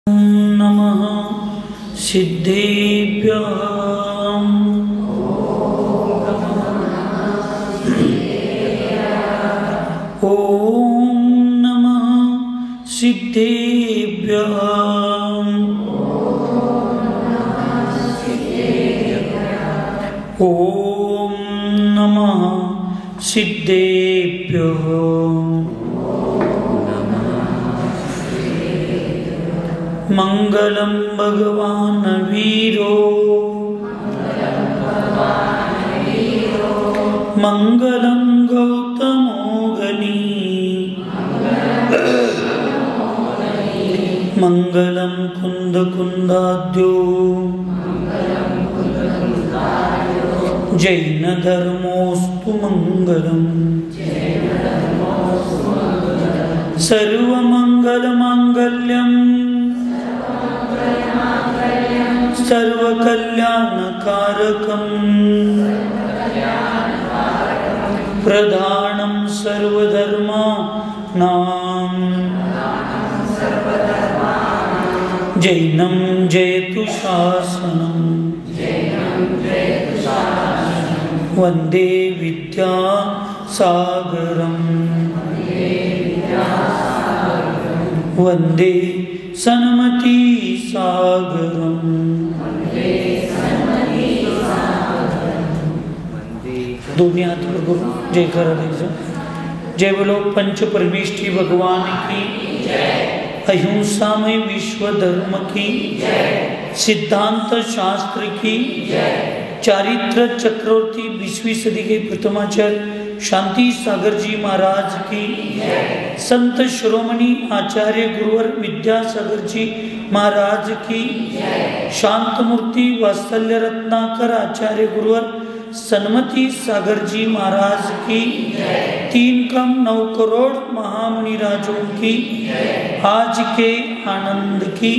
नमः सिद्धेभ्यः। ॐ नमः सिद्धेभ्यः। ॐ नमः सिद्धेभ्यः। मंगलम भगवान वीरो मंगलम गौतमो गनी मंगलम कुंद कुंदाद्यो जैन धर्मोस्तु मंगलम सर्वमंगल मांगल्यम सर्वकल्याणकारकम् प्रधानं सर्वधर्माणां जैनं जयतु शासनम् वन्दे विद्यासागरम् वन्दे सन्मति सागरम्। दोन्ही हाथ करो, जय करा द्यायचं। जय बोलो पंच परमेष्ठी भगवान की, अहिंसामय विश्व धर्म की, सिद्धांत शास्त्र की, चारित्र चक्रवर्ती 20वीं सदी के प्रथमाचार्य शांति सागर जी महाराज की, संत शिरोमणि आचार्य गुरुवर विद्यासागर जी महाराज की, शांत मूर्ति वात्सल्य रत्नाकर आचार्य गुरुवर सन्मति सागर जी महाराज की, 3,9 करोड़ महामुनि राजों की, आज के आनंद की।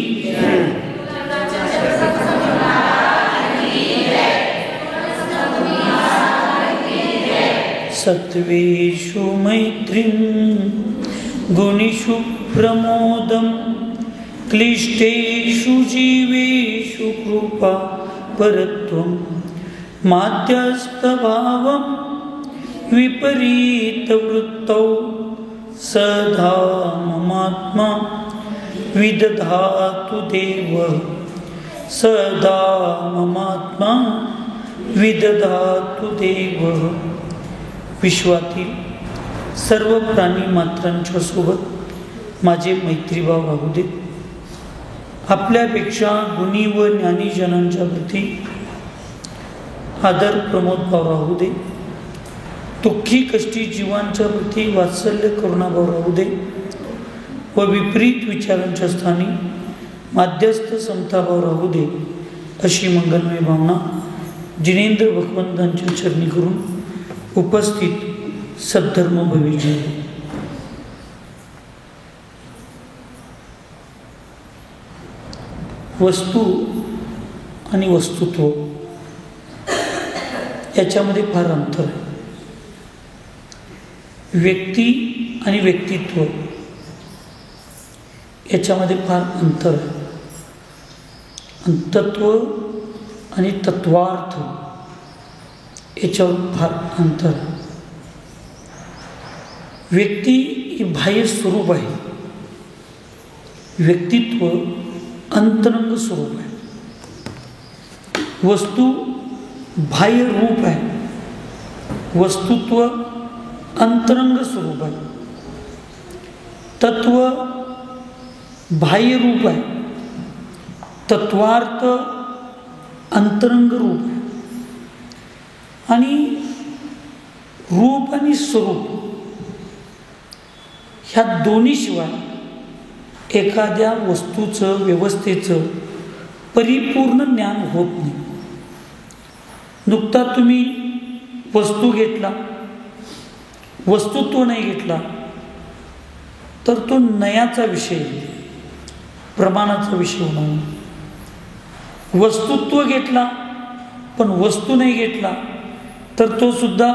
सत्वेषु मैत्रीं गुणेषु प्रमोदं क्लिष्टेषु जीवेषु कृपा परत्वं माध्यस्थभावं विपरीतवृत्तौ सदा ममात्मा विदधातु देवः सदा ममात्मा विदधातु देवः। विश्वातील सर्व प्राणी मात्रांच्या सोबत माझे मैत्रीभाव राहू दे। आपल्यापेक्षा गुणी व ज्ञानी जनांच्या प्रती आदर प्रमोद भाव राहू दे। दुःखी कष्टी जीवांच्या प्रती वात्सल्य करुणाभाव राहू दे व विपरीत विचारांच्या स्थानी माध्यस्थ समताभाव राहू दे। अशी मंगलमय भावना जिनेंद्र भगवंतांच्या चरणी करून उपस्थित सद्धर्म भविजी। वस्तू आणि वस्तुत्व याच्यामध्ये फार अंतर आहे। व्यक्ती आणि व्यक्तित्व याच्यामध्ये फार अंतर आहे। तत्व आणि तत्वार्थ याच्यावर फार अंतर आहे। व्यक्ती ही बाह्य स्वरूप आहे, व्यक्तित्व अंतरंग स्वरूप आहे। वस्तू बाह्य रूप आहे, वस्तुत्व अंतरंग स्वरूप आहे। तत्व बाह्य रूप आहे, तत्वार्थ अंतरंग रूप आहे। आणि रूप आणि स्वरूप ह्या दोन्हीशिवाय एखाद्या वस्तूचं व्यवस्थेचं परिपूर्ण ज्ञान होत नाही। नुकता तुम्ही वस्तू घेतला, वस्तुत्व नाही घेतला तर तो नयाचा विषय, प्रमाणाचा विषय होणार। वस्तुत्व घेतला पण वस्तू नाही घेतला तर तो सुद्धा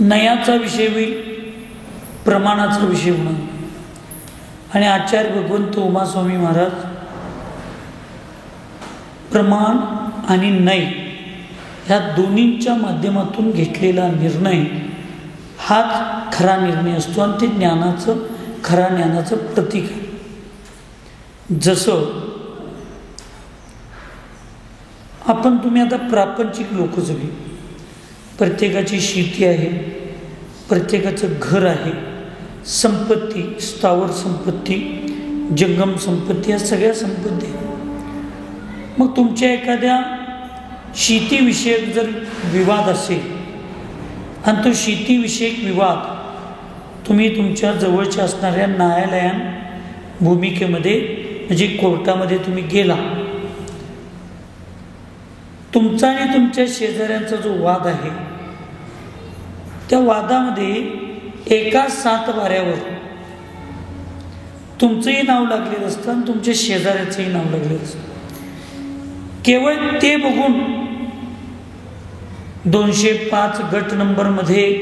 नयाचा विषय होईल, प्रमाणाचा विषय होणार। आणि आचार्य भगवंत उमास्वामी महाराज प्रमाण आणि नय ह्या दोन्हींच्या माध्यमातून घेतलेला निर्णय हाच खरा निर्णय असतो आणि ते ज्ञानाचं खरा ज्ञानाचं प्रतीक आहे. जसं तुम्ही आता प्रापंचिक लोक सगळी, प्रत्येकाची शेती आहे, प्रत्येकाचं घर आहे, संपत्ती, स्थावर संपत्ती, जंगम संपत्ती, या सगळ्या संपत्ती. मग तुमच्या एखाद्या शेतीविषयक जर विवाद असेल आणि तो शेतीविषयक विवाद तुम्ही तुमच्या जवळच्या असणाऱ्या न्यायालयान भूमिकेमध्ये म्हणजे कोर्टामध्ये तुम्ही गेला, तुमचा आणि तुमच्या शेजाऱ्यांचा जो वाद आहे त्या वादामध्ये एका 7 बाऱ्यावर तुमचंही नाव लागलेलं असतं आणि तुमच्या शेजाऱ्याचंही नाव लागलेलं असतं. केवळ ते बघून 205 गट नंबरमध्ये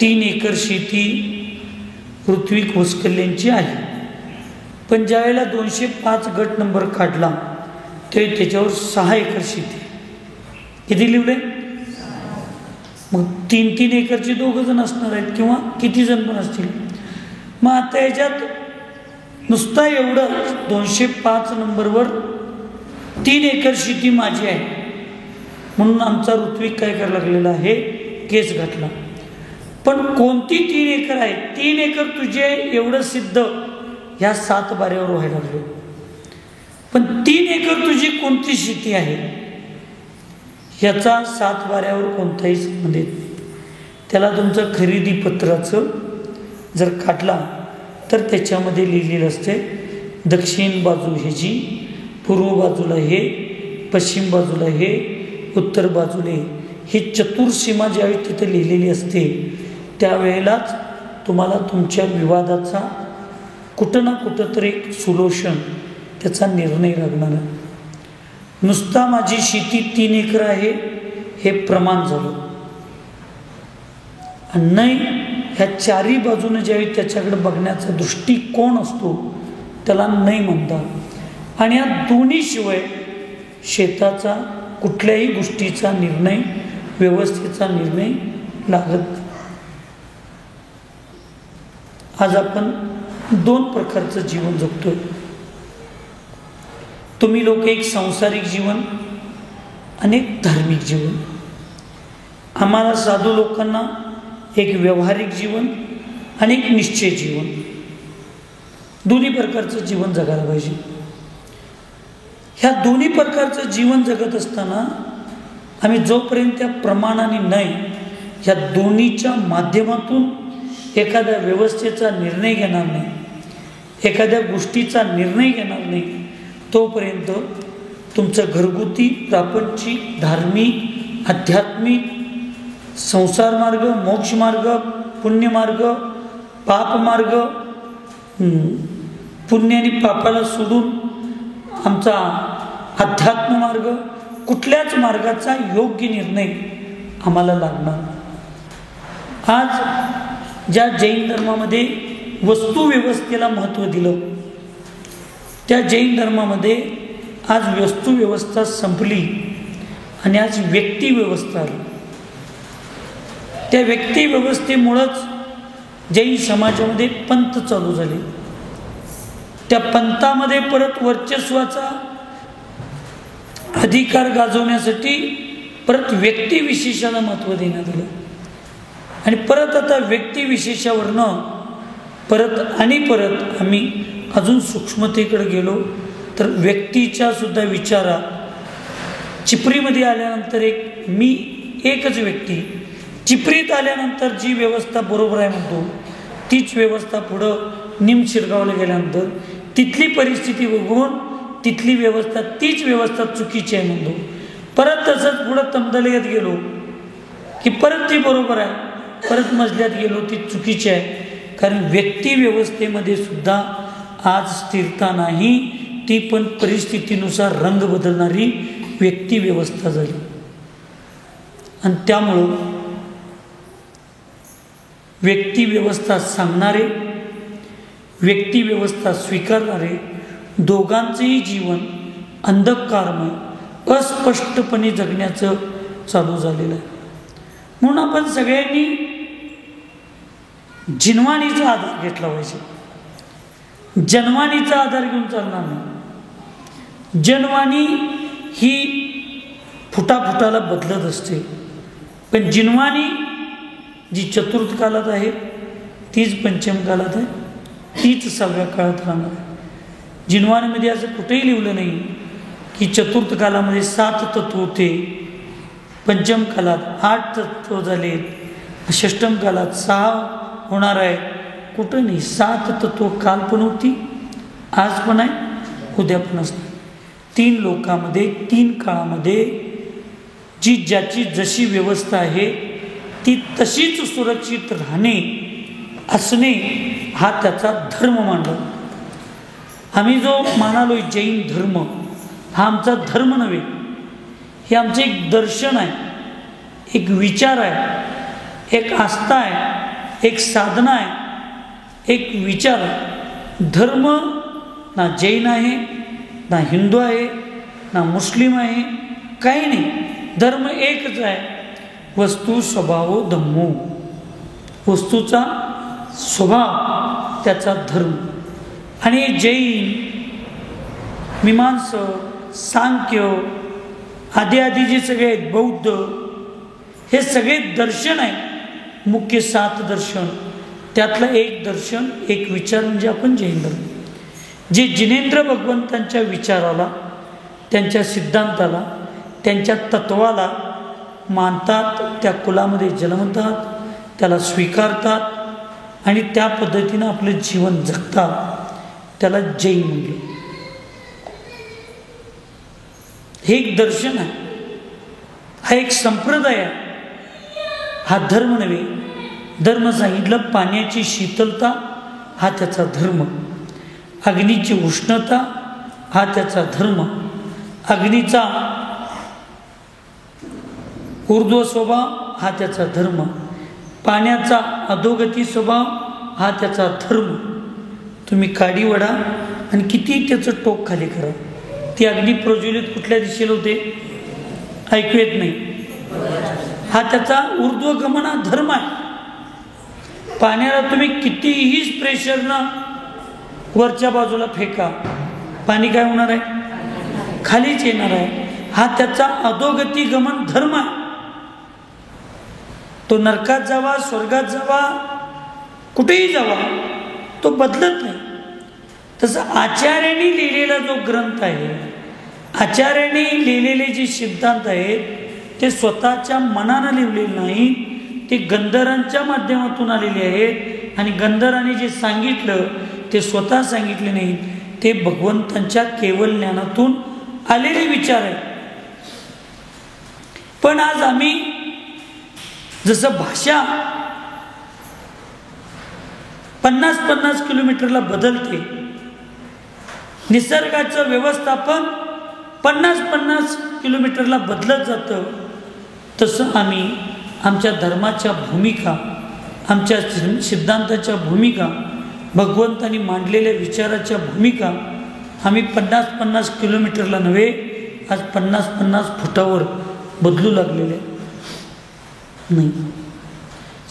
3 एकर शेती ऋत्विक वस्कल्यांची आहे. पण ज्यावेळेला 205 गट नंबर काढला ते त्याच्यावर 6 एकर शेती. किती लिहिले? मग 3-3 एकरचे 2 जण असणार आहेत किंवा किती जण पण असतील. मग आता याच्यात नुसता एवढं 205 नंबरवर 3 एकर शेती माझी आहे म्हणून आमचा ऋत्विक काय करायला लागलेला आहे, केस घातला. पण कोणती 3 एकर आहे? 3 एकर तुझे एवढं सिद्ध ह्या 7 बाऱ्यावर व्हायला लागलो. पण 3 एकर तुझी कोणती शेती आहे ह्याचा 7 बाऱ्यावर कोणताही संबंध येत नाही. त्याला तुमचं खरेदी पत्राचं जर काढला तर त्याच्यामध्ये लिहिलेलं असते दक्षिण बाजू ह्याची, पूर्व बाजूला हे, पश्चिम बाजूला हे, उत्तर बाजूला ही चतुर्सीमा ज्यावेळी तिथे लिहिलेली असते त्यावेळेलाच तुम्हाला तुमच्या विवादाचा कुठं ना कुठं तरी एक सोल्युशन, त्याचा निर्णय लागणार आहे. नुसता माझी शेती 3 एकर आहे हे प्रमाण झालं आणि नाही ह्या 4ही बाजूने ज्यावेळी त्याच्याकडे बघण्याचा दृष्टिकोन असतो त्याला नाही म्हणतात. आणि या दोन्हीशिवाय शेताचा कुठल्याही गोष्टीचा निर्णय, व्यवस्थेचा निर्णय लागत नाही. आज आपण 2 प्रकारचं जीवन जगतोय. तुम्ही लोक एक सांसारिक जीवन आणि एक धार्मिक जीवन. आम्हाला साधू लोकांना एक व्यावहारिक जीवन आणि एक निश्चय जीवन, दोन्ही प्रकारचं जीवन जगायला पाहिजे. ह्या दोन्ही प्रकारचं जीवन जगत असताना आम्ही जोपर्यंत त्या प्रमाणाने नाही ह्या दोन्हीच्या माध्यमातून एखाद्या व्यवस्थेचा निर्णय घेणार नाही, एखाद्या गोष्टीचा निर्णय घेणार नाही, तोपर्यंत तुमचं घरगुती, प्रापंचिक, धार्मिक, आध्यात्मिक, संसार मार्ग, मोक्ष मार्ग, पुण्यमार्ग, पाप मार्ग, पुण्य आणि पापाला सोडून आमचा अध्यात्म मार्ग, कुठल्याच मार्गाचा योग्य निर्णय आम्हाला लागणार. आज ज्या जैन धर्मामध्ये वस्तुव्यवस्थेला महत्त्व दिलं त्या जैन धर्मामध्ये आज वस्तुव्यवस्था संपली आणि आज व्यक्तिव्यवस्था आली. त्या व्यक्तिव्यवस्थेमुळंच जैन समाजामध्ये पंथ चालू झाले. त्या पंथामध्ये परत वर्चस्वाचा अधिकार गाजवण्यासाठी परत व्यक्तिविशेषाला महत्त्व देण्यात आलं आणि परत आता व्यक्तिविशेषावरनं परत आम्ही अजून सूक्ष्मतेकडे गेलो तर व्यक्तीच्या सुद्धा विचारात चिपरीमध्ये आल्यानंतर एकच व्यक्ती, चिपरीत आल्यानंतर जी व्यवस्था बरोबर आहे म्हणतो तीच व्यवस्था पुढं निमशिरगावला गेल्यानंतर तिथली परिस्थिती बघून तिथली व्यवस्था तीच व्यवस्था चुकीची आहे म्हणतो. परत तसंच पुढं तमदलयत गेलो की परत ती बरोबर आहे, परत मजल्यात गेलो ती चुकीची आहे. कारण व्यक्तिव्यवस्थेमध्ये सुद्धा आज स्थिरता नाही, ती पण परिस्थितीनुसार रंग बदलणारी व्यक्तिव्यवस्था झाली. आणि त्यामुळं व्यक्तिव्यवस्था सांगणारे, व्यक्तिव्यवस्था स्वीकारणारे दोघांचेही जीवन अंधकारमय अस्पष्टपणे जगण्याचं चालू झालेलं आहे. म्हणून आपण सगळ्यांनी जिनवाणीचा आधार घेतला पाहिजे. जनवाणीचा आधार घेऊन चालणार नाही. जनवाणी ही फुटाफुटाला बदलत असते, पण जिनवाणी जी चतुर्थ कालात आहे तीच पंचम कालात आहे, तीच 6व्या काळात राहणार आहे. जिनवाणीमध्ये असं कुठेही लिहिलं नाही की चतुर्थ कालामध्ये 7 तत्व होते, पंचम कालात 8 तत्व झाले, षष्टम कालात 6 होणार आहे. कुठं नाही. 7 तत्व काल पण होती, आज पण आहे, उद्या पण असणार. 3 लोकामध्ये 3 काळामध्ये जी ज्याची जशी व्यवस्था आहे ती तशीच सुरक्षित राहणे असणे हा त्याचा धर्म मानला. आम्ही जो म्हणालोय जैन धर्म, हा आमचा धर्म नव्हे, हे आमचं एक दर्शन आहे, एक विचार आहे, एक आस्था आहे, एक साधना आहे, एक विचार आहे. धर्म ना जैन आहे, ना हिंदू आहे, ना मुस्लिम आहे, काही नाही. धर्म एकच आहे. वस्तू स्वभाव धम्मो, वस्तूचा स्वभाव त्याचा धर्म. आणि जैन, मीमांसा, सांख्य आदी जे सगळे आहेत, बौद्ध, हे सगळे दर्शन आहे. मुख्य 7 दर्शन, त्यातलं एक दर्शन, एक विचार म्हणजे आपण जैन धर्म. जे जिनेंद्र भगवंतांच्या विचाराला, त्यांच्या सिद्धांताला, त्यांच्या तत्वाला मानतात, त्या कुलामध्ये जन्मतात, त्याला स्वीकारतात आणि त्या पद्धतीनं आपलं जीवन जगतात, त्याला जैन म्हणले. हे एक दर्शन आहे, हा एक संप्रदाय आहे, हा धर्म नव्हे. धर्म सांगितलं पाण्याची शीतलता हा त्याचा धर्म, अग्नीची उष्णता हा त्याचा धर्म, अग्नीचा ऊर्ध्व स्वभाव हा त्याचा धर्म, पाण्याचा अधोगती स्वभाव हा त्याचा धर्म. तुम्ही काडी वडा आणि किती त्याचं टोक खाली करा, ती अग्नी प्रज्वलित कुठल्या दिशेला होते ऐकू येत नाही. हा त्याचा ऊर्ध्वगमन हा धर्म आहे. पाण्याला तुम्ही कितीही प्रेशरनं वरच्या बाजूला फेका, पाणी काय होणार आहे, खालीच येणार आहे. हा त्याचा अधोगती गमन धर्म आहे. तो नरकात जावा, स्वर्गात जावा, कुठेही जावा, तो बदलत नाही. तसं आचार्यांनी लिहिलेला जो ग्रंथ आहे, आचार्यांनी लिहिलेले जे सिद्धांत आहेत ते स्वतःच्या मनानं लिहिलेले नाही, ते गंधर्वांच्या माध्यमातून आलेले आहेत. आणि गंधर्वांनी जे सांगितलं ते स्वतः सांगितले नाही, ते भगवंतांच्या केवळ ज्ञानातून आलेले विचार आहेत. पण आज आम्ही जसं भाषा 50-50 किलोमीटरला बदलते, निसर्गाचं व्यवस्थापन 50-50 किलोमीटरला बदलत जातं, तसं आम्ही आमच्या धर्माच्या भूमिका, आमच्या सिद्धांताच्या भूमिका, भगवंतांनी मांडलेल्या विचाराच्या भूमिका आम्ही 50-50 किलोमीटरला नव्हे, आज 50-50 फुटावर बदलू लागलेले नाही.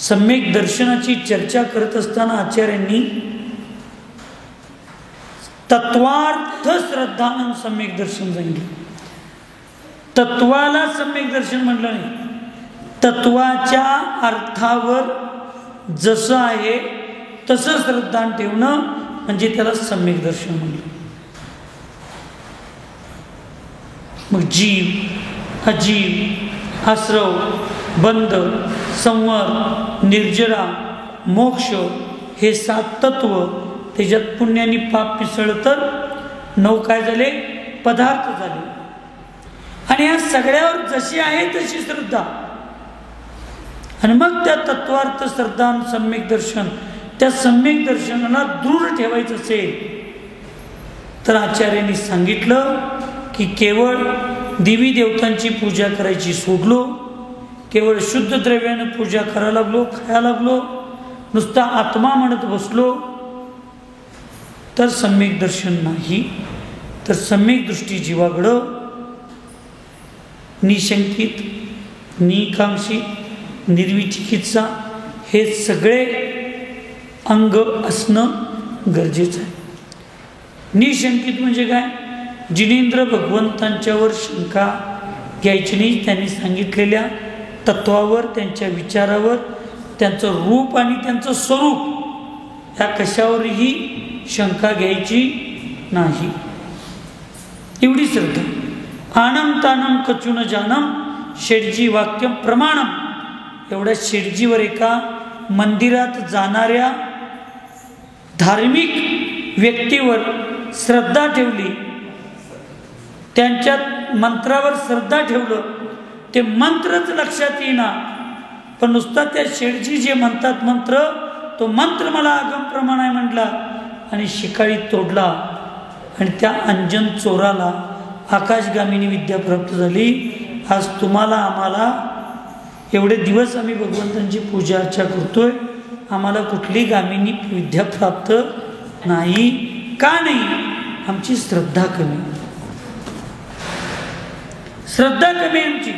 सम्यक दर्शनाची चर्चा करत असताना आचार्यांनी तत्वार्थ श्रद्धानं सम्यक दर्शन सांगितलं. तत्वाला सम्यक दर्शन म्हटलं नाही, तत्वाच्या अर्थावर जसं आहे तसं श्रद्धान ठेवणं म्हणजे त्याला सम्यक दर्शन म्हणलं. मग जीव, अजीव, आश्रव, बंध, संवर, निर्जरा, मोक्ष हे 7 तत्व, त्याच्यात पुण्याने पाप मिसळलं तर 9 काय झाले, पदार्थ झाले. आणि या सगळ्यावर जशी आहे तशी श्रद्धा, आणि मग त्या तत्वार्थ श्रद्धा सम्यक दर्शन, त्या सम्यक दर्शनाला दृढ ठेवायचं असेल तर आचार्यांनी सांगितलं की केवळ देवी देवतांची पूजा करायची सोडलो, केवळ शुद्ध द्रव्यानं पूजा करायला लागलो, खायला लागलो, नुसता आत्मा म्हणत बसलो तर सम्यक दर्शन नाही. तर सम्यक दृष्टी जीवाकडं निशंकित, निकांक्षित, निर्विचिकित्सा हे सगळे अंग असणं गरजेचं आहे. निशंकित म्हणजे काय? जिनेंद्र भगवंतांच्यावर शंका घ्यायची नाही. त्यांनी सांगितलेल्या तत्वावर, त्यांच्या विचारावर, त्यांचं रूप आणि त्यांचं स्वरूप या कशावरही शंका घ्यायची नाही. एवढी श्रद्धा. आनम तानम कचून जानम शेडजी वाक्य प्रमाणम. एवढ्या शेडजीवर एका मंदिरात जाणाऱ्या धार्मिक व्यक्तीवर श्रद्धा ठेवली, त्यांच्या मंत्रावर श्रद्धा ठेवलं, ते मंत्रच लक्षात येईना, पण नुसता त्या शेडजी जे म्हणतात मंत्र, तो मंत्र मला आगम प्रमाण आहे म्हटला आणि शिकाळी तोडला आणि त्या अंजन चोराला आकाशगामिनी विद्या प्राप्त झाली. आज तुम्हाला आम्हाला एवढे दिवस आम्ही भगवंतांची पूजा अर्चा करतोय, आम्हाला कुठली गामिनी विद्या प्राप्त नाही. का नाही? आमची श्रद्धा कमी. श्रद्धा कमी आमची.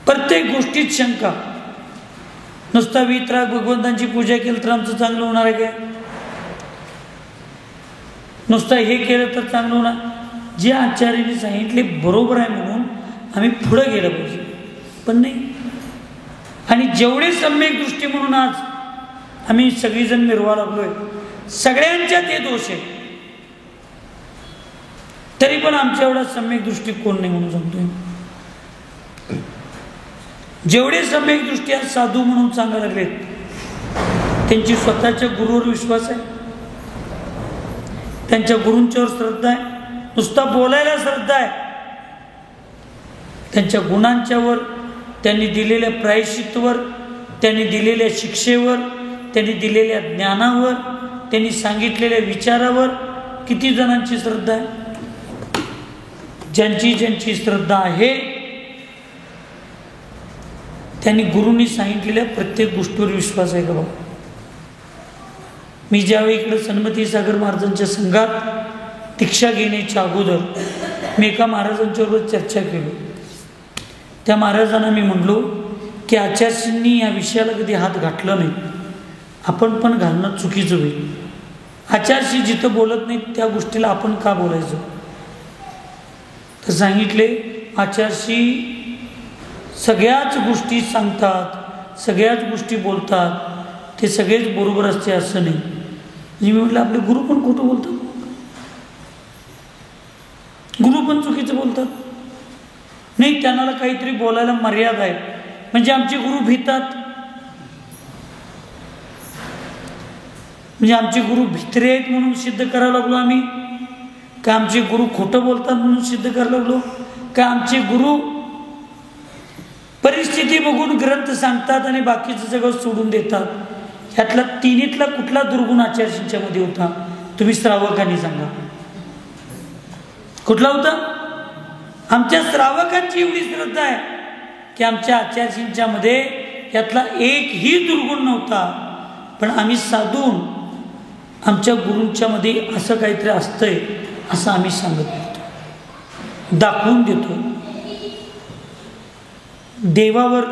प्रत्येक गोष्टीत शंका. नुसता वितराग भगवंतांची पूजा केली तर आमचं चांगलं होणार आहे काय? नुसतं हे केलं तर चांगलं होणार? जे आचार्यांनी सांगितले बरोबर आहे म्हणून आम्ही पुढे गेलं पाहिजे, पण नाही. आणि जेवढे सम्यक दृष्टी म्हणून आज आम्ही सगळीजण मिरवा लागलोय, सगळ्यांच्यात हे दोष आहे, तरी पण आमच्या एवढा सम्यक दृष्टी कोण नाही म्हणून सांगतोय. जेवढे सम्यक दृष्टी आज साधू म्हणून सांगायला लागलेत, त्यांची स्वतःच्या गुरुवर विश्वास आहे, त्यांच्या गुरूंच्यावर श्रद्धा आहे, नुसता बोलायला श्रद्धा आहे, त्यांच्या गुणांच्यावर, त्यांनी दिलेल्या प्रायश्चित्तवर, त्यांनी दिलेल्या शिक्षेवर, त्यांनी दिलेल्या ज्ञानावर, त्यांनी सांगितलेल्या विचारावर किती जणांची श्रद्धा आहे? ज्यांची ज्यांची श्रद्धा आहे त्यांनी गुरूंनी सांगितलेल्या प्रत्येक गोष्टीवर विश्वास आहे का बाबा? मी ज्यावेळी इकडे सन्मती सागर महाराजांच्या संघात दीक्षा घेण्याच्या अगोदर मी एका महाराजांच्याबरोबर चर्चा केली. त्या महाराजांना मी म्हणलो की आचार्यांनी या विषयाला कधी हात घातला नाही, आपण पण घालणं चुकीचं होईल. आचार्य जिथं बोलत नाही त्या गोष्टीला आपण का बोलायचं? तर सांगितले, आचार्य सगळ्याच गोष्टी सांगतात, सगळ्याच गोष्टी बोलतात, ते सगळेच बरोबर असते असं नाही. मी म्हटलं आपले गुरु पण खोटं बोलतात, गुरु पण चुकीचं बोलतात. नाही, त्यांना काहीतरी बोलायला मर्यादा आहे. म्हणजे आमचे गुरु भीतात, म्हणजे आमचे गुरु भित्रे आहेत म्हणून सिद्ध करायला लागलो आम्ही का? आमचे गुरु खोटं बोलतात म्हणून सिद्ध करायला लागलो का? आमचे गुरु परिस्थिती बघून ग्रंथ सांगतात आणि बाकीचं सगळं सोडून देतात. ह्यातला तिन्हीतला कुठला दुर्गुण आचार्यांच्या मध्ये होता? तुम्ही श्रावकांनी सांगा, कुठला होता? आमच्या श्रावकांची एवढी श्रद्धा आहे की आमच्या आचार्यांच्या मध्ये यातला एकही दुर्गुण नव्हता, पण आम्ही साधून आमच्या गुरूंच्या मध्ये असं काहीतरी असतंय असं आम्ही सांगत होतो, दाखवून देतो. देवावर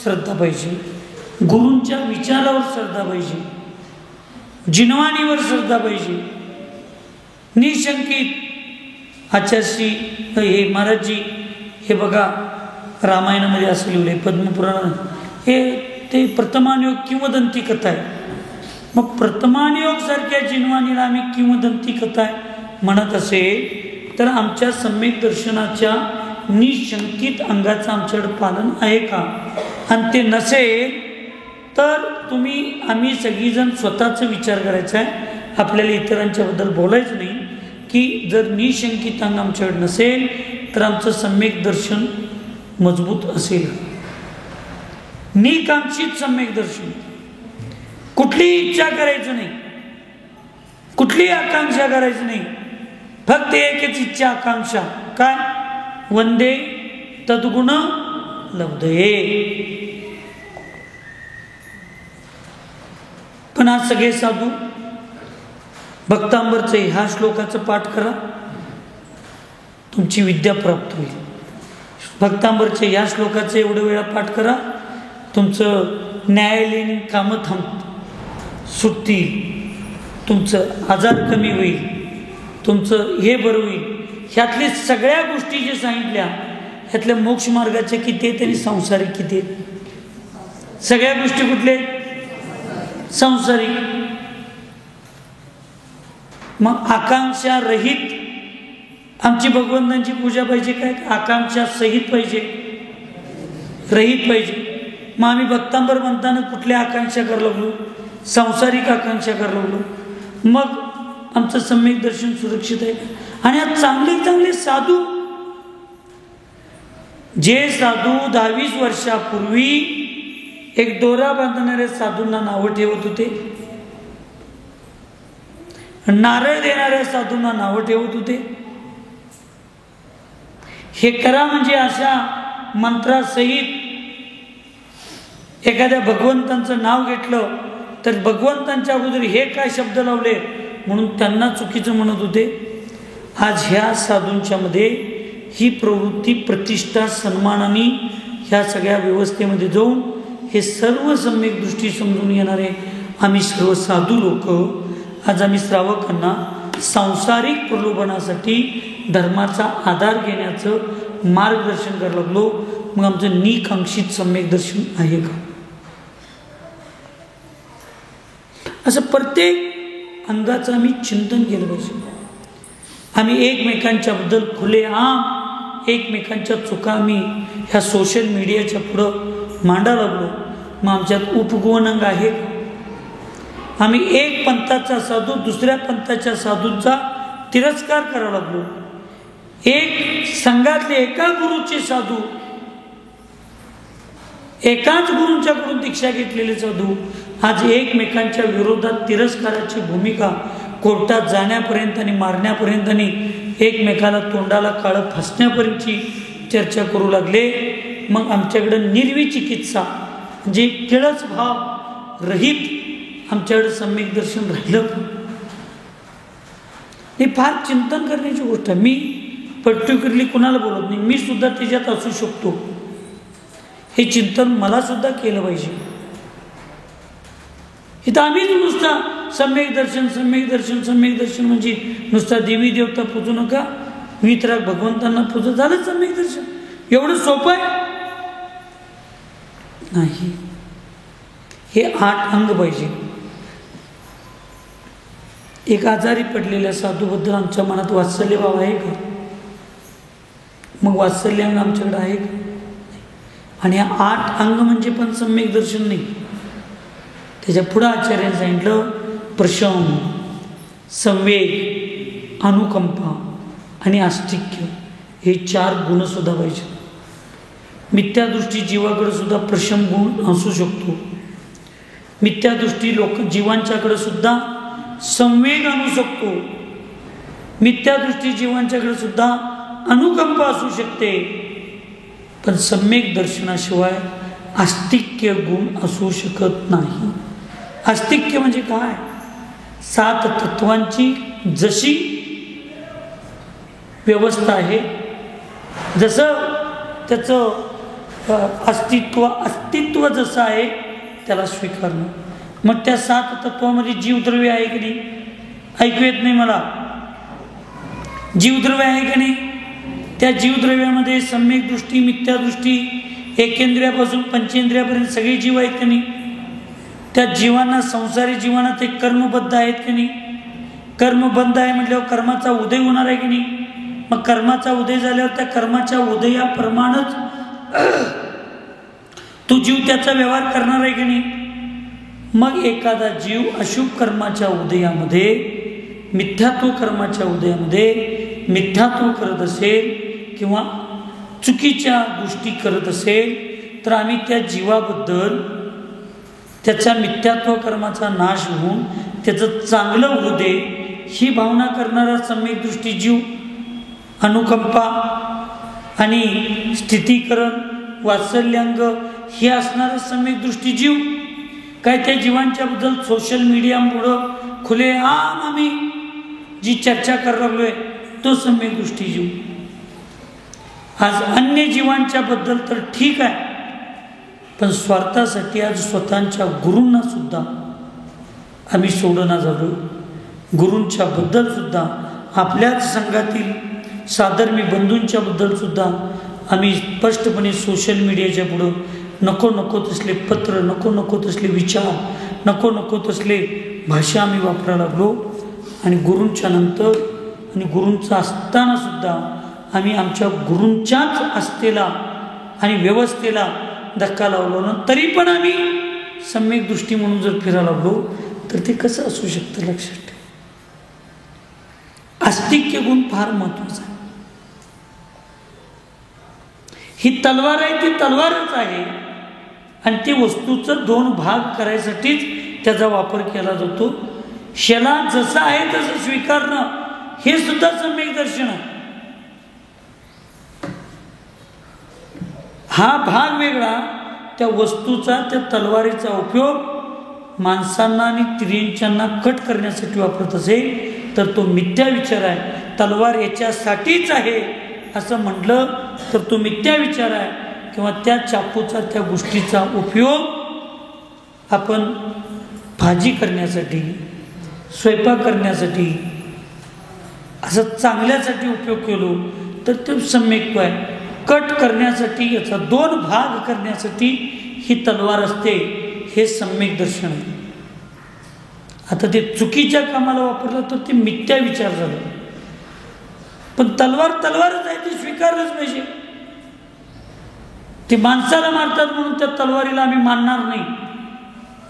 श्रद्धा पाहिजे, गुरूंच्या विचारावर श्रद्धा पाहिजे, जिनवाणीवर श्रद्धा पाहिजे, निशंकित. आचार्य हे महाराजजी हे बघा रामायणामध्ये असं लिहिलंय, पद्मपुराण हे ते प्रथमानयोग किंवदंती कथा आहे. मग प्रथमानयोग सारख्या जिनवाणीला आम्ही किंवदंती कथा म्हणत असेल तर आमच्या सम्यक दर्शनाच्या निशंकित अंगाचं आमच्याकडे पालन आहे का? आणि ते नसेल तर आम्ही सगळीजण स्वतःचा विचार करायचा आहे. आपल्याला इतरांच्याबद्दल बोलायचं नाही की जर निशंकित अंग आमच्याकडे नसेल तर आमचं सम्यक दर्शन मजबूत असेल. निकांक्षित सम्यक दर्शन, कुठली इच्छा करायचं नाही, कुठली आकांक्षा करायची नाही, फक्त एकच इच्छा आकांक्षा काय? वंदे तद्गुण लब्धये. पण आज सगळे साधू भक्तांबरचं ह्या श्लोकाचं पाठ करा, तुमची विद्या प्राप्त होईल. भक्तांबरचे या श्लोकाचं एवढं वेळा पाठ करा, तुमचं न्यायालयीन कामं सुटतील, तुमचं आजार कमी होईल, तुमचं हे बरं होईल. ह्यातल्या सगळ्या गोष्टी जे सांगितल्या ह्यातल्या मोक्ष मार्गाचे किती आहेत आणि सांसारिक किती आहेत? सगळ्या गोष्टी कुठल्या आहेत? सांसारिक. मग आकांक्षा रहित आमची भगवंतांची पूजा पाहिजे काय? आकांक्षा सहित पाहिजे, रहित पाहिजे. मग आम्ही भक्तांबर म्हणताना कुठल्या आकांक्षा करायला लागलो? सांसारिक आकांक्षा करायला लागलो. मग आमचं सम्यक दर्शन सुरक्षित आहे. आणि आज चांगले चांगले साधू, जे साधू 10-20 वर्षापूर्वी एक दोरा बांधणाऱ्या साधूंना नावं ठेवत होते, नारळ देणाऱ्या साधूंना नावं ठेवत होते, हे करा म्हणजे अशा मंत्रासहित एखाद्या भगवंतांचं नाव घेतलं तर भगवंतांच्या अगोदर हे काय शब्द लावले म्हणून त्यांना चुकीचं म्हणत होते. आज ह्या साधूंच्या मध्ये ही प्रवृत्ती, प्रतिष्ठा, सन्मानाने ह्या सगळ्या व्यवस्थेमध्ये जाऊन हे सर्व सम्यक दृष्टी समजून येणारे आम्ही सर्व साधू लोक आज आम्ही श्रावकांना सांसारिक प्रलोभनासाठी धर्माचा आधार घेण्याचं मार्गदर्शन करायला लागलो. मग आमचं निकांक्षित सम्यक दर्शन आहे का? असं प्रत्येक अंगाचं आम्ही चिंतन केलं पाहिजे. आम्ही एकमेकांच्याबद्दल खुलेआम एकमेकांच्या चुका आम्ही ह्या सोशल मीडियाच्या पुढं मांडायला लागलो. मग आमच्यात उपगुण अंग आहे. आम्ही एक पंथाचा साधू दुसऱ्या पंथाच्या साधूंचा तिरस्कार करायला लागलो. एक संघातले एका गुरुचे साधू, एकाच गुरूंच्याकडून दीक्षा घेतलेले साधू आज एकमेकांच्या विरोधात तिरस्काराची भूमिका कोर्टात जाण्यापर्यंत आणि मारण्यापर्यंत आणि एकमेकाला तोंडाला काळं फासण्यापर्यंतची चर्चा करू लागले. मग आमच्याकडे निर्वी चिकित्सा म्हणजे किळस भाव रहित आमच्याकडे सम्यक दर्शन राहिलं. हे फार चिंतन करण्याची गोष्ट आहे. मी पर्टिक्युलरली कुणाला बोलत नाही, मी सुद्धा त्याच्यात असू शकतो. हे चिंतन मला सुद्धा केलं पाहिजे. इथं आम्हीच नुसता सम्यक दर्शन सम्यक दर्शन सम्यक दर्शन म्हणजे नुसता देवी देवता पूजू नका, वितराग भगवंतांना पूजू, झालं सम्यक दर्शन. एवढं सोपं आहे नाही. हे 8 अंग पाहिजे. एक आजारी पडलेल्या साधूबद्दल आमच्या मनात वात्सल्य भाव आहे का? मग वात्सल्य अंग आमच्याकडे आहे का? आणि 8 अंग म्हणजे पण सम्यक दर्शन नाही. त्याच्या पुढं आचार्याने सांगितलं प्रशम, संवेग, अनुकंपा आणि आस्तिक्य हे 4 गुण सुद्धा पाहिजे. मिथ्यादृष्टी जीवाकडे सुद्धा प्रशम गुण असू शकतो. मिथ्यादृष्टी जीवांच्याकडे सुद्धा संवेग आणू शकतो. मिथ्यादृष्टी जीवांच्याकडे सुद्धा अनुकंपा असू शकते. पण सम्यक दर्शनाशिवाय आस्तिक्य गुण असू शकत नाही. आस्तिक्य म्हणजे काय? 7 तत्वांची जशी व्यवस्था आहे, जसं त्याचं अस्तित्व जसं आहे त्याला स्वीकारणं. मग त्या 7 तत्वामध्ये जीवद्रव्य आहे की नाही? ऐकू येत नाही मला. जीवद्रव्य आहे की नाही? त्या जीवद्रव्यामध्ये सम्यक दृष्टी, मिथ्यादृष्टी, एकेंद्रियापासून पंचेंद्रियापर्यंत सगळे जीव आहेत की नाही? त्या जीवांना, संसारी जीवांना ते कर्मबद्ध आहेत की नाही? कर्मबंध आहे म्हटल्यावर कर्माचा उदय होणार आहे की नाही? मग कर्माचा उदय झाल्यावर त्या कर्माच्या उदयाप्रमाणेच तो जीव त्याचा व्यवहार करणार आहे की नाही? मग एखादा जीव अशुभ कर्माच्या उदयामध्ये, मिथ्यात्व कर्माच्या उदयामध्ये मिथ्यात्व करत असेल किंवा चुकीच्या गोष्टी करत असेल तर आम्ही त्या जीवाबद्दल त्याच्या मिथ्यात्व कर्माचा नाश होऊन त्याचं चांगलं होऊ दे ही भावना करणारा सम्यक दृष्टी जीव, अनुकंपा आणि स्थितीकरण, वात्सल्यांग हे असणारा सम्यक दृष्टी जीव काय त्या जीवांच्याबद्दल सोशल मीडियामुळं खुलेआम आम्ही जी चर्चा करायला लागलोय तो सम्यक दृष्टी जीव. आज अन्य जीवांच्या बद्दल तर ठीक आहे, पण स्वार्थासाठी आज स्वतःच्या गुरूंना सुद्धा आम्ही सोडना झालो. गुरूंच्या बद्दल सुद्धा, आपल्याच संघातील साधर्मी बंधूंच्या बद्दल सुद्धा आम्ही स्पष्टपणे सोशल मीडियाच्या पुढं नको नको तसले पत्र, नको नको तसले विचार, नको नको तसले भाषा आम्ही वापरायला लागलो. आणि गुरूंच्या नंतर आणि गुरूंचा असताना सुद्धा आम्ही आमच्या गुरूंच्याच आस्थेला आणि व्यवस्थेला धक्का लावलो ना, तरी पण आम्ही सम्यक दृष्टी म्हणून जर फिरायला लागलो तर ते कसं असू शकतं? लक्षात ठेवा. आस्तिक्य गुण फार महत्वाचा आहे. ही तलवार आहे, ती तलवारच आहे आणि ती वस्तूचं दोन भाग करायसाठीच त्याचा वापर केला जातो. शेला जसं आहे तसं स्वीकारणं हे सुद्धा सम्यक दर्शन आहे. हा भाग वेगळा, त्या वस्तूचा, त्या तलवारीचा उपयोग माणसांना आणि तिर्यंच्यांना कट करण्यासाठी वापरत असेल तर तो मिथ्या विचार आहे. तलवार याच्यासाठीच आहे असं म्हटलं तर तो मिथ्या विचार आहे. किंवा त्या चाकूचा, त्या गोष्टीचा उपयोग आपण भाजी करण्यासाठी, स्वयंपाक करण्यासाठी, असं चांगल्यासाठी उपयोग केलो तर ते सम्यक्त्व आहे. कट करण्यासाठी, याचा दोन भाग करण्यासाठी ही तलवार असते, हे सम्यक दर्शन आहे. आता ते चुकीच्या कामाला वापरलं तर ते मिथ्या विचार झाला. पण तलवार तलवारच आहे, ती स्वीकारलंच पाहिजे. ते माणसाला मारतात म्हणून त्या तलवारीला आम्ही मानणार नाही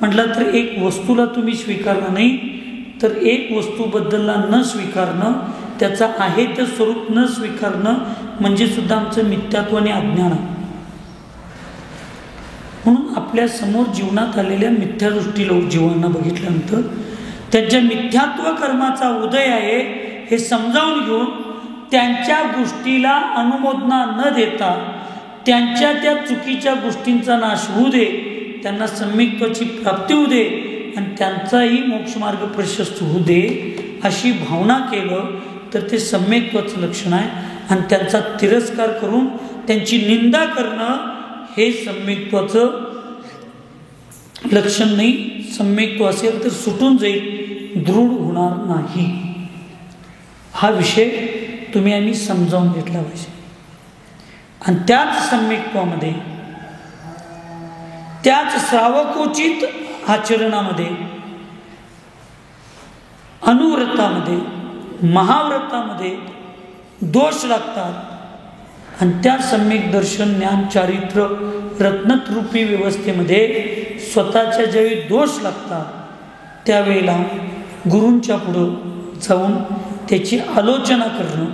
म्हटलं तर एक वस्तूला तुम्ही स्वीकारलं नाही तर एक वस्तूबद्दलला न स्वीकारणं, त्याचा आहे ते स्वरूप न स्वीकारणं म्हणजे सुद्धा आमचं मिथ्यात्व आणि अज्ञान आहे. म्हणून आपल्या समोर जीवनात आलेल्या मिथ्यादृष्टी जीवांना बघितल्यानंतर त्यांच्या मिथ्यात्व कर्माचा उदय आहे हे समजावून घेऊन त्यांच्या गोष्टीला अनुमोदना न देता त्यांच्या त्या चुकीच्या गोष्टींचा नाश होऊ दे, त्यांना सम्यक्त्वाची प्राप्ती होऊ दे आणि त्यांचाही मोक्षमार्ग प्रशस्त होऊ दे अशी भावना केलं तर ते सम्यक्त्वाचं लक्षण आहे. आणि त्यांचा तिरस्कार करून त्यांची निंदा करणं हे सम्यक्त्वाचं लक्षण नाही. सम्यक्त्व असेल तर सुटून जाईल, दृढ होणार नाही. हा विषय तुम्ही आम्ही समजावून घेतला पाहिजे. आणि त्याच सम्यक्त्वामध्ये, त्याच श्रावकोचित आचरणामध्ये, अनुव्रतामध्ये, महाव्रतामध्ये दोष लागतात आणि त्या सम्यक दर्शन ज्ञान चारित्र्य रत्नरूपी व्यवस्थेमध्ये स्वतःच्या ज्यावेळी दोष लागतात त्यावेळेला गुरूंच्या पुढं जाऊन त्याची आलोचना करणं,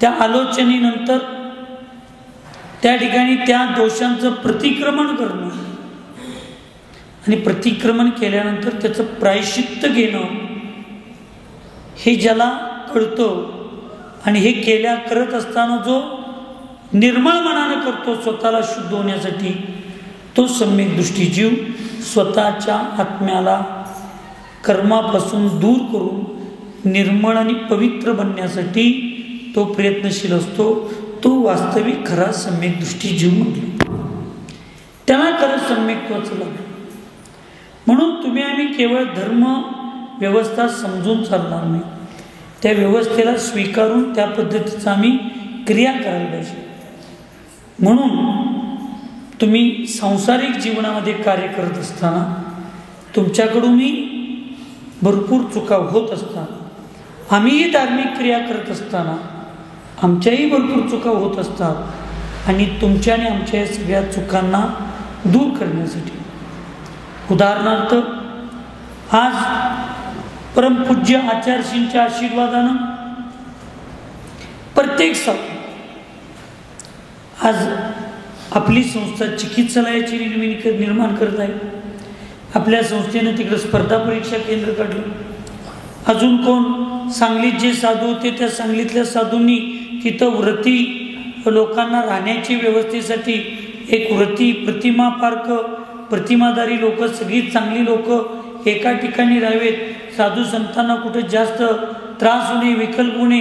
त्या आलोचनेनंतर त्या ठिकाणी त्या दोषांचं प्रतिक्रमण करणं आणि प्रतिक्रमण केल्यानंतर त्याचं प्रायश्चित्त घेणं हे ज्याला कळतं आणि हे करत असताना जो निर्मळ मनानं करतो स्वतःला शुद्ध होण्यासाठी, तो सम्यक दृष्टी जीव स्वतःच्या आत्म्याला कर्मापासून दूर करून निर्मळ आणि पवित्र बनण्यासाठी तो प्रयत्नशील असतो. तो वास्तविक खरा सम्यक दृष्टी जीव म्हटला, त्याला खरं सम्यक्त्वाचं लागलं. म्हणून तुम्ही आम्ही केवळ धर्म व्यवस्था समजून चालणार नाही, त्या व्यवस्थेला स्वीकारून त्या पद्धतीचं आम्ही क्रिया करायला पाहिजे. म्हणून तुम्ही सांसारिक जीवनामध्ये कार्य करत असताना तुमच्याकडूनही भरपूर चुका होत असतात, आम्हीही धार्मिक क्रिया करत असताना आमच्याही भरपूर चुका होत असतात आणि तुमच्या आणि आमच्या या सगळ्या चुकांना दूर करण्यासाठी, उदाहरणार्थ आज परमपूज्य आचार्यश्रींच्या आशीर्वादानं प्रत्येक साधू आज आपली संस्था चिकित्सालयाची निर्माण करत आहे. आपल्या संस्थेनं तिकडं स्पर्धा परीक्षा केंद्र काढलं. अजून कोण सांगलीत जे साधू होते त्या सांगलीतल्या साधूंनी तिथं व्रती लोकांना राहण्याची व्यवस्थेसाठी एक व्रती प्रतिमा पार्क, प्रतिमाधारी लोक, सगळी चांगली लोक एका ठिकाणी राहावेत, साधू संतांना कुठे जास्त त्रास होणे, विकल्प होणे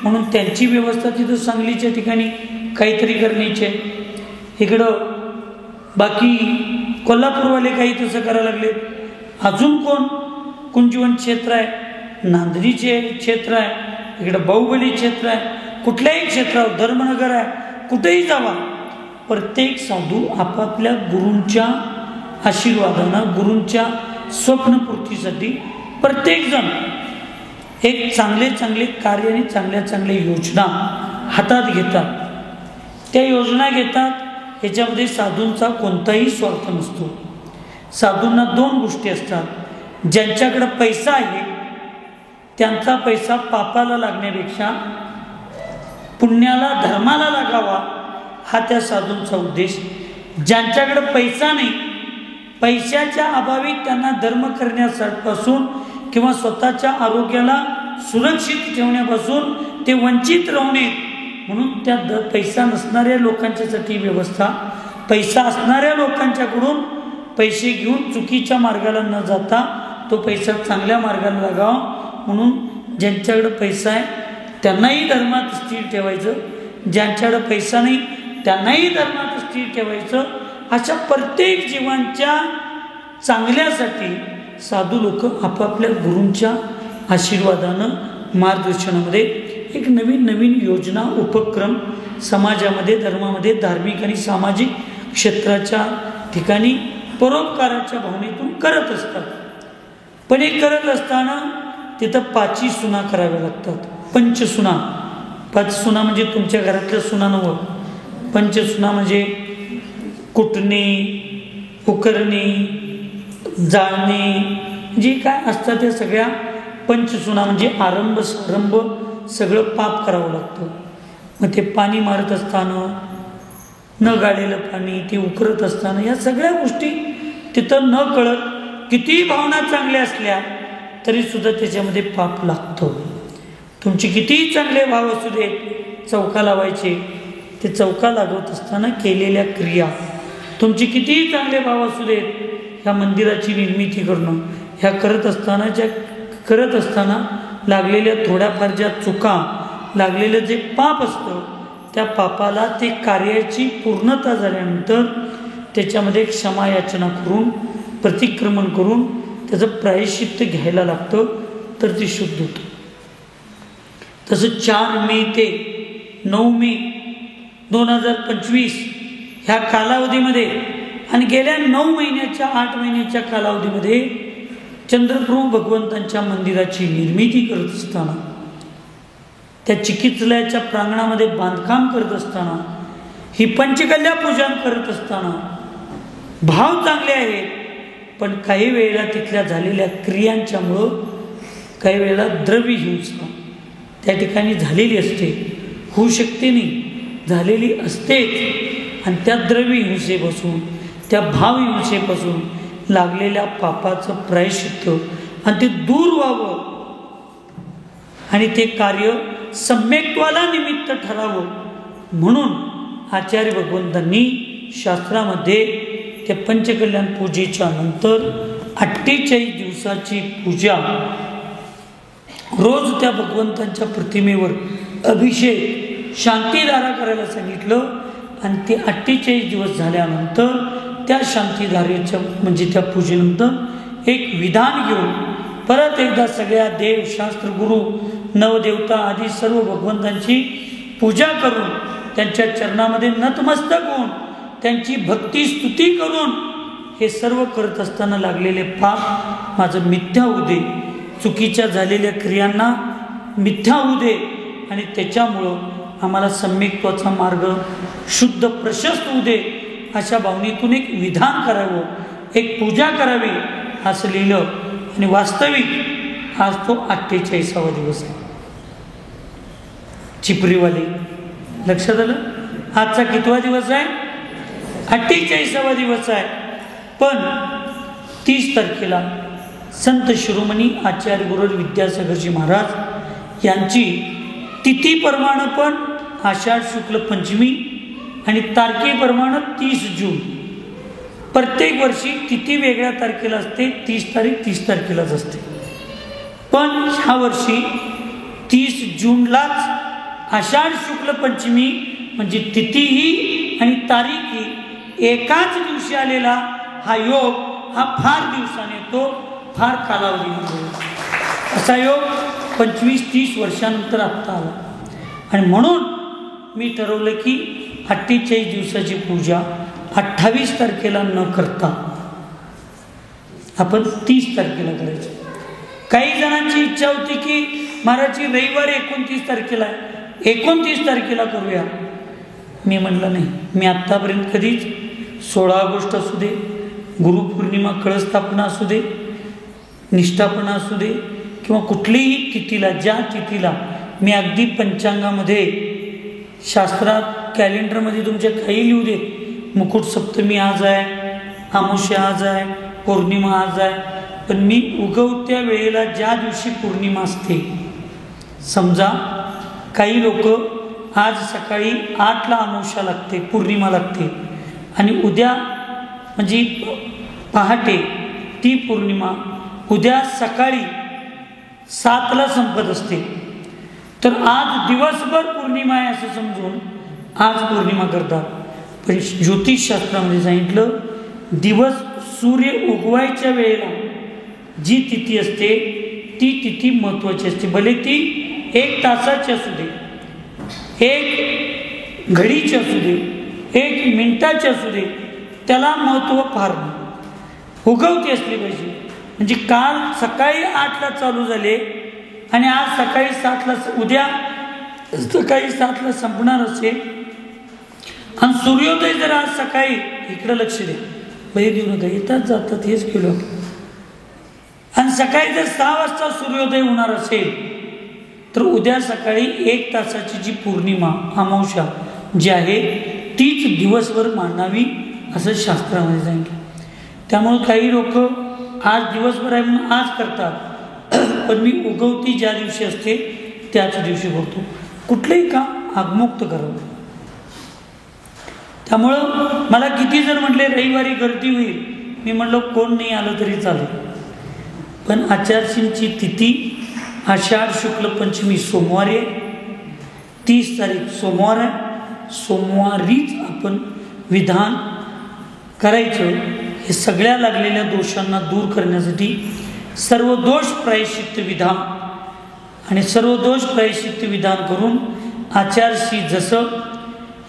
म्हणून त्यांची व्यवस्था तिथं सांगलीच्या ठिकाणी काहीतरी करण्याची आहे. इकडं बाकी कोल्हापूरवाले काही तसं करायला लागले. अजून कोण कुंजीवन क्षेत्र आहे, नांदणीचे क्षेत्र आहे, इकडं बाहुबली क्षेत्र आहे, कुठल्याही क्षेत्रावर धर्मनगर आहे, कुठेही जावा प्रत्येक साधू आपापल्या गुरूंच्या आशीर्वादानं, गुरूंच्या स्वप्नपूर्तीसाठी प्रत्येकजण एक चांगले चांगले कार्य आणि चांगल्या चांगल्या योजना हातात घेतात. त्या योजना घेतात. ह्याच्यामध्ये साधूंचा कोणताही स्वार्थ नसतो. साधूंना दोन गोष्टी असतात. ज्यांच्याकडे पैसा आहे त्यांचा पैसा पापाला लागण्यापेक्षा पुण्याला, धर्माला लागावा हा त्या साधूंचा उद्देश. ज्यांच्याकडे पैसा नाही, पैशाच्या अभावी त्यांना धर्म करण्यापासून किंवा स्वतःच्या आरोग्याला सुरक्षित ठेवण्यापासून ते वंचित राहू नये म्हणून त्या पैसा नसणाऱ्या लोकांच्यासाठी व्यवस्था, पैसा असणाऱ्या लोकांच्याकडून पैसे घेऊन चुकीच्या मार्गाला न जाता तो पैसा चांगल्या मार्गाला लागावा म्हणून ज्यांच्याकडे पैसा आहे त्यांनाही धर्मात स्थिर ठेवायचं, ज्यांच्याकडे पैसा नाही त्यांनाही धर्मात स्थिर ठेवायचं. अशा प्रत्येक जीवांच्या चांगल्यासाठी साधू लोक आपापल्या गुरूंच्या आशीर्वादानं, मार्गदर्शनामध्ये एक नवीन नवीन योजना, उपक्रम समाजामध्ये, धर्मामध्ये, धार्मिक आणि सामाजिक क्षेत्राच्या ठिकाणी परोपकाराच्या भावनेतून करत असतात. पण हे करत असताना तिथं 5 सुना कराव्या लागतात. पंचसुना. 5 सुना म्हणजे तुमच्या घरातल्या सुना नव्हं. पंचसुना म्हणजे कुटणे, उकरणे, जाळणे जे काय असतात त्या सगळ्या पंचसुना म्हणजे आरंभ सारंभ सगळं पाप करावं लागतं. मग ते पाणी मारत असताना, न गाळलेलं पाणी, ते उकरत असताना या सगळ्या गोष्टी तिथं न कळत कितीही भावना चांगल्या असल्या तरीसुद्धा त्याच्यामध्ये पाप लागतं. तुमचे कितीही चांगले भाव असू देत, चौका लावायचे, ते चौका लागवत असताना केलेल्या क्रिया, तुमचे कितीही चांगले भाव असू देत, ह्या मंदिराची निर्मिती करणं, ह्या करत असताना लागलेल्या थोड्याफार ज्या चुका, लागलेलं जे पाप असतं त्या पापाला ते कार्याची पूर्णता झाल्यानंतर त्याच्यामध्ये क्षमा याचना करून, प्रतिक्रमण करून त्याचं प्रायश्चित्त घ्यायला लागतं तर ते शुद्ध होतं. तसं 4 मे ते 9 मे 2025 ह्या कालावधीमध्ये आणि गेल्या 9 महिन्याच्या 8 महिन्याच्या कालावधीमध्ये चंद्रप्रभू भगवंतांच्या मंदिराची निर्मिती करत असताना, त्या चिकित्सालयाच्या प्रांगणामध्ये बांधकाम करत असताना, ही पंचकल्या पूजन करत असताना भाव चांगले आहेत, पण काही वेळेला तिथल्या झालेल्या क्रियांच्यामुळं काही वेळेला द्रव्य हिंसा त्या ठिकाणी झालेली असते, होऊ शकते नाही, झालेली असतेच. आणि त्या द्रव्य हिंसेपासून, त्या भाव हिंसेपासून लागलेल्या पापाचं प्रायश्चित्त आणि ते दूर व्हावं आणि ते कार्य सम्यक्त्वाला निमित्त ठरावं म्हणून आचार्य भगवंतांनी शास्त्रामध्ये त्या पंचकल्याण पूजेच्या नंतर 48 दिवसाची पूजा, रोज त्या भगवंतांच्या प्रतिमेवर अभिषेक, शांतीधारा करायला सांगितलं. आणि ते 48 दिवस झाल्यानंतर त्या शांतीधारेच्या म्हणजे त्या पूजेनंतर एक विधान घेऊन परत एकदा सगळ्या देव, शास्त्र, गुरु, नवदेवता आदी सर्व भगवंतांची पूजा करून, त्यांच्या चरणामध्ये नतमस्तक होऊन, त्यांची भक्ती स्तुती करून हे सर्व करत असताना लागलेले पाप माझं मिथ्या होऊ दे, चुकीच्या झालेल्या क्रियांना मिथ्या होऊ दे आणि त्याच्यामुळं आम्हाला सम्यक्त्वाचा मार्ग शुद्ध प्रशस्त होऊ दे अशा भावनेतून एक विधान करावं, एक पूजा करावी असं लिहिलं. आणि वास्तविक आज तो 48वा दिवस आहे. चिपरीवाले लक्षात आलं? आजचा कितवा दिवस आहे? 48वा दिवस आहे. पण 30 तारखेला संत शिरोमणी आचार्य गुरु विद्यासागरजी महाराज यांची तिथीप्रमाणे पण आषाढ शुक्ल पंचमी आणि तारखेप्रमाणे 30 जून. प्रत्येक वर्षी तिथी वेगळ्या तारखेला असते. 30 तारीख 30 तारखेलाच असते. पण ह्या वर्षी 30 जूनलाच आषाढ शुक्ल पंचमी म्हणजे तिथीही आणि तारीखही एकाच दिवशी आलेला हा योग हा फार दिवसाने येतो, फार कालावधी असा योग 25-30 वर्षानंतर आत्ता आला. आणि म्हणून मी ठरवलं की 48 दिवसाची पूजा 28 तारखेला न करता आपण 30 तारखेला करायची. काही जणांची इच्छा होती की महाराजची रविवार 29 तारखेला आहे, 29 तारखेला करूया. मी म्हटलं नाही, मी आत्तापर्यंत कधीच 16 ऑगस्ट असू दे, गुरुपौर्णिमा कळस्थापना असू दे, निष्ठापना असू दे किंवा कुठलीही तिथीला, ज्या तिथीला मी अगदी पंचांगामध्ये, शास्त्रात, कॅलेंडरमध्ये तुमच्या काही लिहू देत, मुकुट सप्तमी आज आहे, अमावस्या आज आहे, पौर्णिमा आज आहे, पण मी उगवत्या वेळेला ज्या दिवशी पौर्णिमा असते, समजा काही लोक आज सकाळी 8ला अमावस्या लागते, पौर्णिमा लागते आणि उद्या म्हणजे पहाटे ती पौर्णिमा उद्या सकाळी 7ला संपत असते, तर आज दिवसभर पौर्णिमा आहे असं समजून आज पौर्णिमा करतात. पण ज्योतिषशास्त्रामध्ये सांगितलं दिवस सूर्य उगवायच्या वेळेला जी तिथी असते ती तिथी महत्त्वाची असते. भले ती 1 तासाची असू दे, 1 घडीची असू दे, 1 मिनिटाची असू दे, त्याला महत्त्व फार नाही. उगवती असली पाहिजे. म्हणजे काल सकाळी 8ला चालू झाले आणि आज सकाळी 7ला, उद्या सकाळी 7ला संपणार असेल आणि सूर्योदय जर आज सकाळी, इकडं लक्ष द्या, भय देऊ नका, येतात जातात हेच केलं, आणि सकाळी जर 6 वाजता सूर्योदय होणार असेल तर उद्या सकाळी 1 तासाची जी पौर्णिमा अमावस्या जी आहे तीच दिवसभर मांडावी असं शास्त्रामध्ये सांगितलं. त्यामुळे काही लोक आज दिवसभर आहे म्हणून आज करतात, पण मी उगवती ज्या दिवशी असते त्याच दिवशी करतो. कुठलंही काम आगमुक्त करावं. त्यामुळं मला किती जर म्हटले रविवारी गर्दी होईल, मी म्हटलं कोण नाही आलं तरी चालेल, पण आचार्यशींची तिथी आषाढ शुक्ल पंचमी सोमवारी आहे, 30 तारीख सोमवार आहे, सोमवारीच आपण विधान करायचं. हे सगळ्या लागलेल्या दोषांना दूर करण्यासाठी सर्व दोष प्रायश्चित्त विधान आणि सर्व दोष प्रायश्चित्त विधान करून आचार्यशी जसं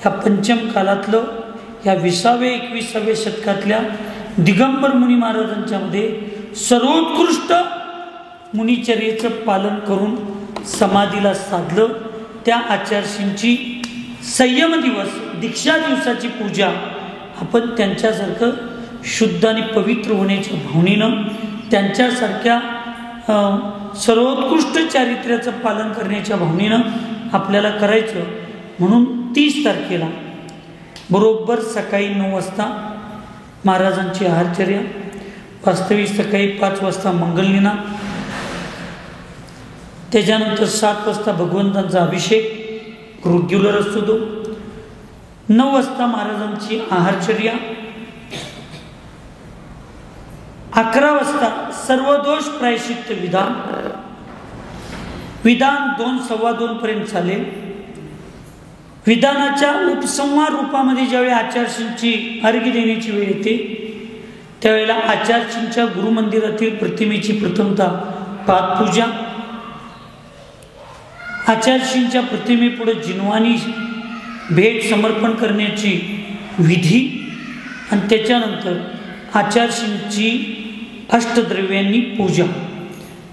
ह्या पंचम कालातलं ह्या 20व्या-21व्या शतकातल्या दिगंबर मुनी महाराजांच्या मध्ये सर्वोत्कृष्ट मुनिचर्येचं पालन करून समाधीला साधलं. त्या आचार्यशींची संयम दिवस, दीक्षा दिवसाची पूजा आपण त्यांच्यासारखं शुद्ध आणि पवित्र होण्याच्या भावनेनं, त्यांच्यासारख्या सर्वोत्कृष्ट चारित्र्याचं पालन करण्याच्या भावनेनं आपल्याला करायचं. म्हणून 30 तारखेला बरोबर सकाळी 9 वाजता महाराजांची आहारचर्या, वास्तविक सकाळी 5 वाजता मंगलनिनाद, त्याच्यानंतर 7 वाजता भगवंतांचा अभिषेक रेग्युलर असतो तो, 9 वाजता महाराजांची आहारचर्या, 11 वाजता सर्व दोष प्रायश्चित्त विधान. विधान 2-2:15 पर्यंत चालेल. विधानाच्या उपसंहार रूपामध्ये ज्यावेळी आचार्यशींची अर्घ्य देण्याची वेळ येते त्यावेळेला आचार्यशींच्या गुरुमंदिरातील प्रतिमेची प्रथमतः पादपूजा, आचार्यशींच्या प्रतिमेपुढे जिनवानी भेट समर्पण करण्याची विधी आणि त्याच्यानंतर आचार्यशींची अष्टद्रव्यांनी पूजा,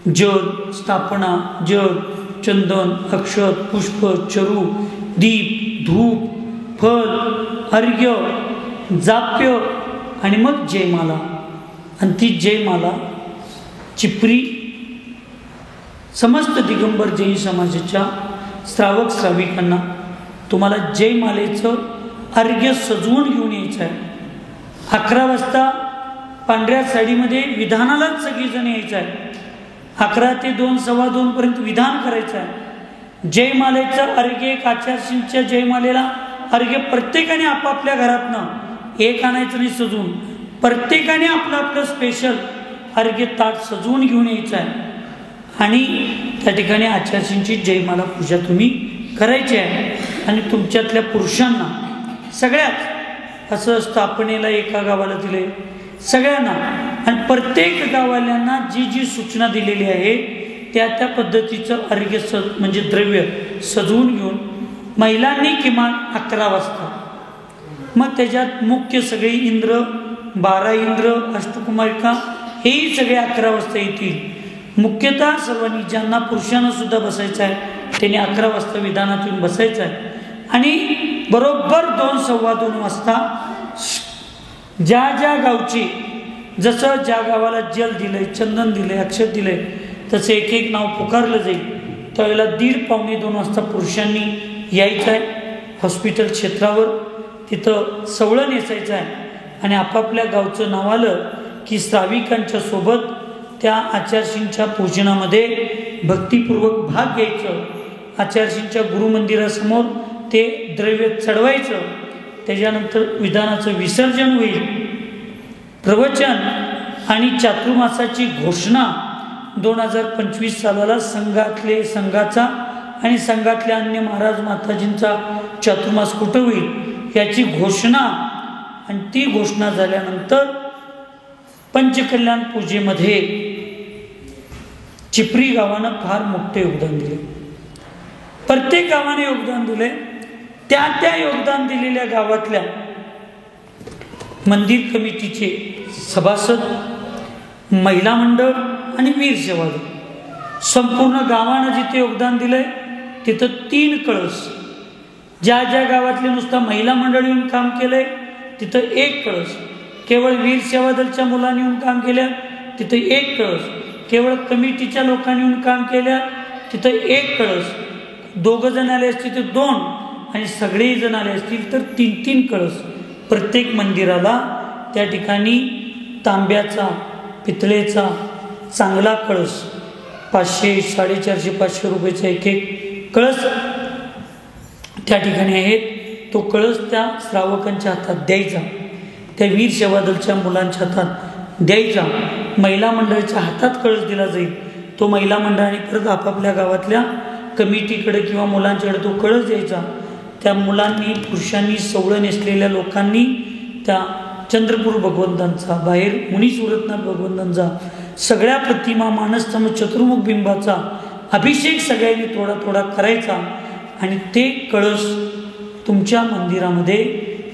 जल, स्थापना, जल, चंदन, अक्षत, पुष्प, चरू, दीप, धूप, फल, अर्घ्य, जाप्य आणि मग जयमाला. आणि ती जयमाला चिपरी समस्त दिगंबर जैन समाजाच्या श्रावक श्राविकांना तुम्हाला जयमालेचं अर्घ्य सजवून घेऊन यायचं आहे. 11 वाजता पांढऱ्या साडीमध्ये विधानालाच सगळीजण यायचं आहे. 11 ते 2-2:15 पर्यंत विधान करायचं आहे. जयमालेचं अर्घ्य, एक आचार्यशींच्या जयमालेला अर्घ्य प्रत्येकाने आपापल्या घरातनं एक आणायचं नाही सजवून, प्रत्येकाने आपलं आपलं स्पेशल अर्घ्य ताट सजवून घेऊन यायचं आहे. आणि त्या ठिकाणी आचार्यांची जयमाला पूजा तुम्ही करायची आहे. आणि तुमच्यातल्या पुरुषांना सगळ्यात असं स्थापनेला एका गावाला दिले सगळ्यांना, आणि प्रत्येक गावाल्यांना जी जी सूचना दिलेली आहे त्या त्या पद्धतीचं अर्घ्य म्हणजे द्रव्य सजवून घेऊन महिलांनी किमान 11 वाजता, मग त्याच्यात मुख्य सगळे इंद्र 12 इंद्र अष्टकुमारिका हेही सगळे 11 वाजता येतील. मुख्यतः सर्वांनी ज्यांना पुरुषांना सुद्धा बसायचं आहे त्यांनी 11 वाजता विधानात येऊन बसायचं आहे. आणि बरोबर 2-2:15 वाजता ज्या ज्या गावची जसं ज्या गावाला जल दिलंय, चंदन दिलंय, अक्षत दिलंय तसं एक एक नाव पुकारलं जाईल. त्यावेळेला 1:30-2 वाजता पुरुषांनी यायचं आहे हॉस्पिटल क्षेत्रावर, तिथं सवळं नेसायचं आहे आणि आपापल्या गावचं नाव आलं की श्राविकांच्या सोबत त्या आचार्यांच्या पूजनामध्ये भक्तिपूर्वक भाग घ्यायचं. आचार्यांच्या गुरुमंदिरासमोर ते द्रव्य चढवायचं. त्याच्यानंतर विधानाचं विसर्जन होईल. प्रवचन आणि चातुर्मासाची घोषणा 2025 सालाला संघाचा आणि संघातल्या अन्य महाराज माताजींचा चातुर्मास कुठं होईल याची घोषणा. आणि ती घोषणा झाल्यानंतर पंचकल्याण पूजेमध्ये चिपरी गावानं फार मोठे योगदान दिले. प्रत्येक गावाने योगदान दिले. त्या त्या योगदान दिलेल्या गावातल्या मंदिर कमिटीचे सभासद, महिला मंडळ आणि वीर सेवा दल संपूर्ण गावानं जिथे योगदान दिलंय तिथं 3 कळस. ज्या ज्या गावातले नुसतं महिला मंडळ येऊन काम केलंय तिथं 1 कळस. केवळ वीर सेवा दलच्या मुलांनी येऊन काम केल्या तिथं 1 कळस. केवळ कमिटीच्या लोकांनी येऊन काम केल्या तिथं 1 कळस. 2 जण आले असतील तर 2 आणि सगळे जण आले असतील तर 3-3 कळस. प्रत्येक मंदिराला त्या ठिकाणी तांब्याचा, पितळेचा चांगला कळस 500, 450, 500 रुपयाचा एक कळस त्या ठिकाणी आहेत. तो कळस त्या श्रावकांच्या हातात द्यायचा, त्या वीर सेवा दलच्या मुलांच्या हातात द्यायचा. महिला मंडळाच्या हातात कळस दिला जाईल. तो महिला मंडळाने परत आपापल्या गावातल्या कमिटीकडे किंवा मुलांच्याकडे तो कळस द्यायचा. त्या मुलांनी, पुरुषांनी, सवळं नेसलेल्या लोकांनी त्या चंद्रपूर भगवंतांचा, बाहेर मुनी सुरतनाथ भगवंतांचा, सगळ्या प्रतिमा, मानस्तंभ, चतुर्मुख बिंबाचा अभिषेक सगळ्यांनी थोडा थोडा करायचा. आणि ते कळस तुमच्या मंदिरामध्ये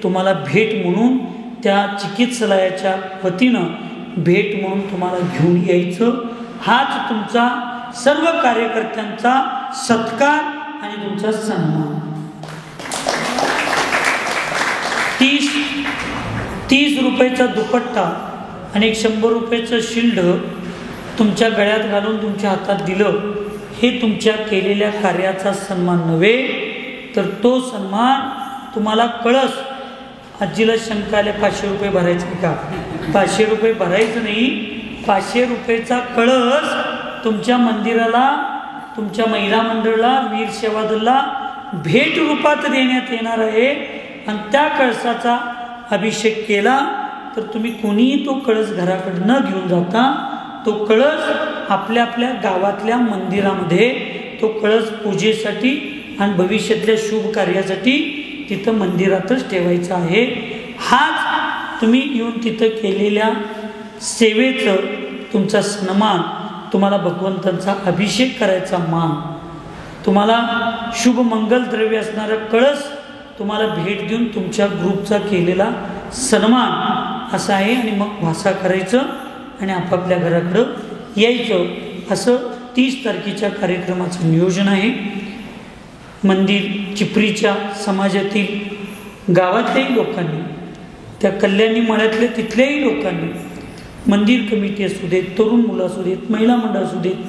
तुम्हाला भेट म्हणून, त्या चिकित्सालयाच्या वतीनं भेट म्हणून तुम्हाला घेऊन यायचं. हाच तुमचा सर्व कार्यकर्त्यांचा सत्कार आणि तुमचा सन्मान. 30 रुपयाचा दुपट्टा आणि 100 रुपयाचं शिल्ड तुमच्या गळ्यात घालून तुमच्या हातात दिलं, हे तुमच्या केलेल्या कार्याचा सन्मान नव्हे, तर तो सन्मान तुम्हाला कळस. आजीला शंका आल्या 500 रुपये भरायचे का? 500 रुपये भरायचं नाही. 500 रुपयेचा कळस तुमच्या मंदिराला, तुमच्या महिला मंडळाला, वीर सेवा दलला भेट रूपात देण्यात येणार आहे. आणि त्या कळसाचा अभिषेक केला तर तुम्ही कोणीही तो कळस घराकडे न घेऊन जाता तो कळस आपल्या आपल्या गावातल्या मंदिरामध्ये तो कळस पूजेसाठी आणि भविष्यातल्या शुभ कार्यासाठी तिथं मंदिरातच ठेवायचा आहे. हाच तुम्ही येऊन तिथं केलेल्या सेवेचं तुमचा सन्मान, तुम्हाला भगवंतांचा अभिषेक करायचा मान, तुम्हाला शुभ मंगल द्रव्य असणारा कळस तुम्हाला भेट देऊन तुमच्या ग्रुपचा केलेला सन्मान असा आहे. आणि मग भाषा करायचं आणि आपापल्या घराकडं यायचं. असं 30 तारखेच्या कार्यक्रमाचं नियोजन आहे. मंदिर चिपरीच्या समाजातील गावातल्याही लोकांनी, त्या कल्याणी मळ्यातल्या तिथल्याही लोकांनी, मंदिर कमिटी असू देत, तरुण मुलं असू देत, महिला मंडळ असू देत,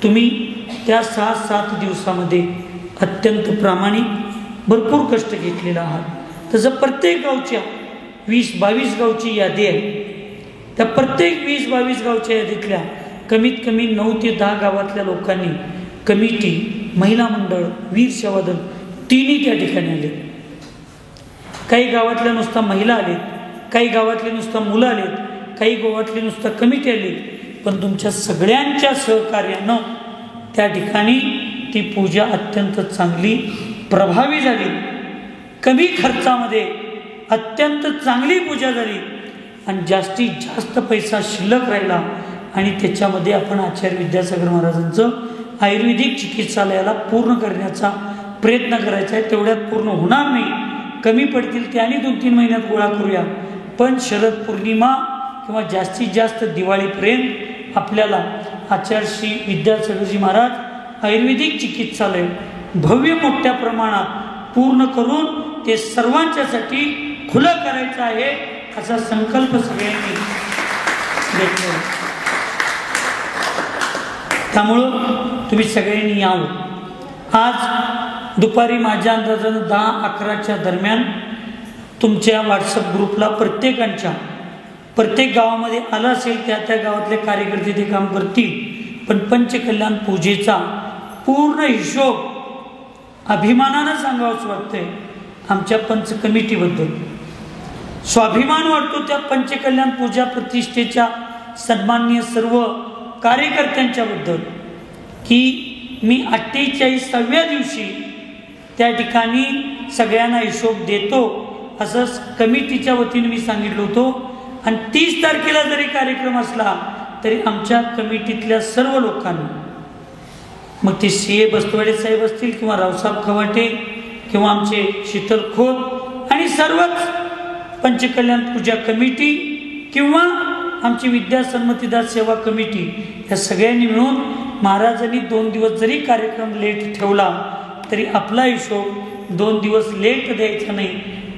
तुम्ही त्या 6-7 दिवसामध्ये अत्यंत प्रामाणिक भरपूर कष्ट घेतलेलं आहात. तसं प्रत्येक गावच्या 20-22 गावची यादी आहे. त्या प्रत्येक 20-22 गावच्या यादीतल्या कमीत कमी 9 ते 10 गावातल्या लोकांनी, कमिटी, महिला मंडळ, वीर सेवा दल तिन्ही त्या ठिकाणी आले. काही गावातल्या नुसता महिला आलेत, काही गावातले नुसता मुलं आलेत, काही गावातली नुसता कमिटी आली. पण तुमच्या सगळ्यांच्या सहकार्यानं त्या ठिकाणी ती पूजा अत्यंत चांगली प्रभावी झाली, कमी खर्चामध्ये अत्यंत चांगली पूजा झाली आणि जास्तीत जास्त पैसा शिल्लक राहिला आणि त्याच्यामध्ये आपण आचार्य विद्यासागर महाराजांचं आयुर्वेदिक चिकित्सालयाला पूर्ण करण्याचा प्रयत्न करायचा आहे. तेवढ्यात पूर्ण होणार नाही, कमी पडतील ते आणि 2-3 महिन्यात गोळा करूया. पण शरद पौर्णिमा किंवा जास्तीत जास्त दिवाळीपर्यंत आपल्याला आचार्य श्री विद्यासागरजी महाराज आयुर्वेदिक चिकित्सालय भव्य मोठ्या प्रमाणात पूर्ण करून ते सर्वांच्यासाठी खुलं करायचं आहे असा संकल्प सगळ्यांनी घेतला. त्यामुळं तुम्ही सगळ्यांनी यावं. आज दुपारी माझ्या अंदाजानं 10-11च्या दरम्यान तुमच्या व्हॉट्सअप ग्रुपला प्रत्येक गावामध्ये आलं असेल, त्या गावातले कार्यकर्ते ते काम करतील. पण पंचकल्याण पूजेचा पूर्ण हिशोब अभिमानानं सांगावंच वाटतंय. आमच्या पंच कमिटीबद्दल स्वाभिमान वाटतो त्या पंचकल्याण पूजा प्रतिष्ठेच्या सन्माननीय सर्व कार्यकर्त्यांच्याबद्दल की मी 48व्या दिवशी त्या ठिकाणी सगळ्यांना हिशोब देतो असं कमिटीच्या वतीने मी सांगितलं होतं. आणि 30 तारखेला जरी कार्यक्रम असला तरी आमच्या कमिटीतल्या सर्व लोकांनी, मग ते CA बस्तवाडे साहेब असतील किंवा रावसाहेब खवाटे किंवा आमचे शीतल खोत आणि सर्वच पंचकल्याण पूजा कमिटी किंवा आमची विद्या सन्मतीदास सेवा कमिटी, या सगळ्यांनी मिळून महाराजांनी 2 दिवस जरी कार्यक्रम लेट ठेवला तरी आपला हिशोब 2 दिवस लेट द्यायचा नाही,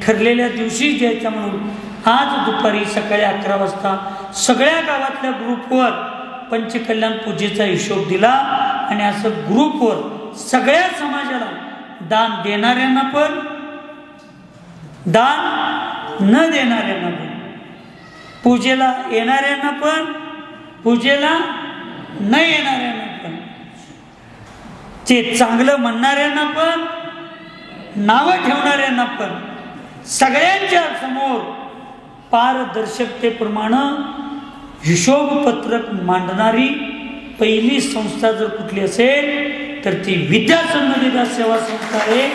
ठरलेल्या दिवशीच द्यायचा. म्हणून आज दुपारी सकाळी 11 वाजता सगळ्या गावातल्या ग्रुपवर पंचकल्याण पूजेचा हिशोब दिला. आणि असं ग्रुपवर सगळ्या समाजाला, दान देणाऱ्यांना पण, दान न देणाऱ्यांना पण, पूजेला येणाऱ्यांना पण, पूजेला न येणाऱ्यांना पण, ते चांगलं म्हणणाऱ्यांना पण, नावं ठेवणाऱ्यांना पण, सगळ्यांच्या समोर पारदर्शकतेप्रमाणे हिशोबपत्रक मांडणारी पहिली संस्था जर कुठली असेल तर ती विद्या सन्मतीदास सेवा संस्था आहे.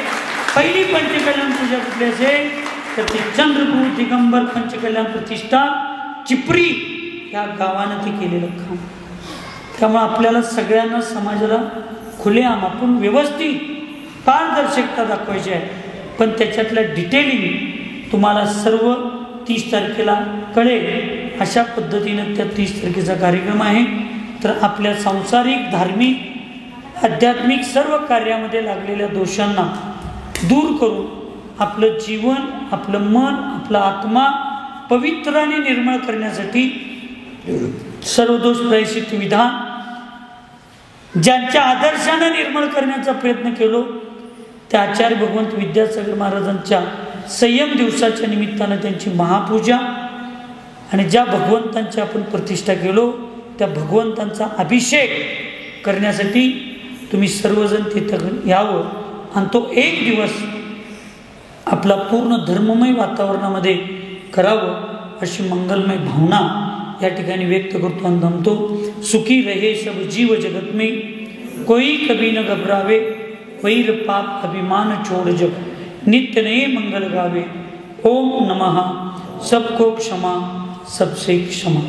पहिली पंचकल्याण पूजा कुठली असेल तर ती चंद्रपूर दिगंबर पंचकल्याण प्रतिष्ठा चिपरी या गावानं ते केलेलं काम. त्यामुळे आपल्याला सगळ्यांना समाजाला खुलेआम आपण व्यवस्थित पारदर्शकता दाखवायची आहे. पण त्याच्यातलं डिटेलिंग तुम्हाला सर्व 30 तारखेला कळेल. अशा पद्धतीनं त्या 30 तारखेचा कार्यक्रम आहे. तर आपल्या सांसारिक, धार्मिक, आध्यात्मिक सर्व कार्यामध्ये लागलेल्या दोषांना दूर करून आपलं जीवन, आपलं मन, आपला आत्मा पवित्र आणि निर्मळ करण्यासाठी सर्व दोष प्रायश्चित्त विधान ज्यांच्या आदर्शानं निर्मळ करण्याचा प्रयत्न केलो त्या आचार्य भगवंत विद्यासागर महाराजांच्या संयम दिवसाच्या निमित्तानं त्यांची महापूजा आणि ज्या भगवंतांची आपण प्रतिष्ठा केलो त्या भगवंतांचा अभिषेक करण्यासाठी तुम्ही सर्वजण तिथं यावं आणि तो एक दिवस आपला पूर्ण धर्ममय वातावरणामध्ये करावं अशी मंगलमय भावना या ठिकाणी व्यक्त करतो आणि थांबतो. सुखी रहे सब जीव जगत में, कोई कभी न घबरावे, वैर पाप अभिमान छोड़ जग, नित्य नए मंगल गावे. ओम नमः. सबको क्षमा, सबसे क्षमा.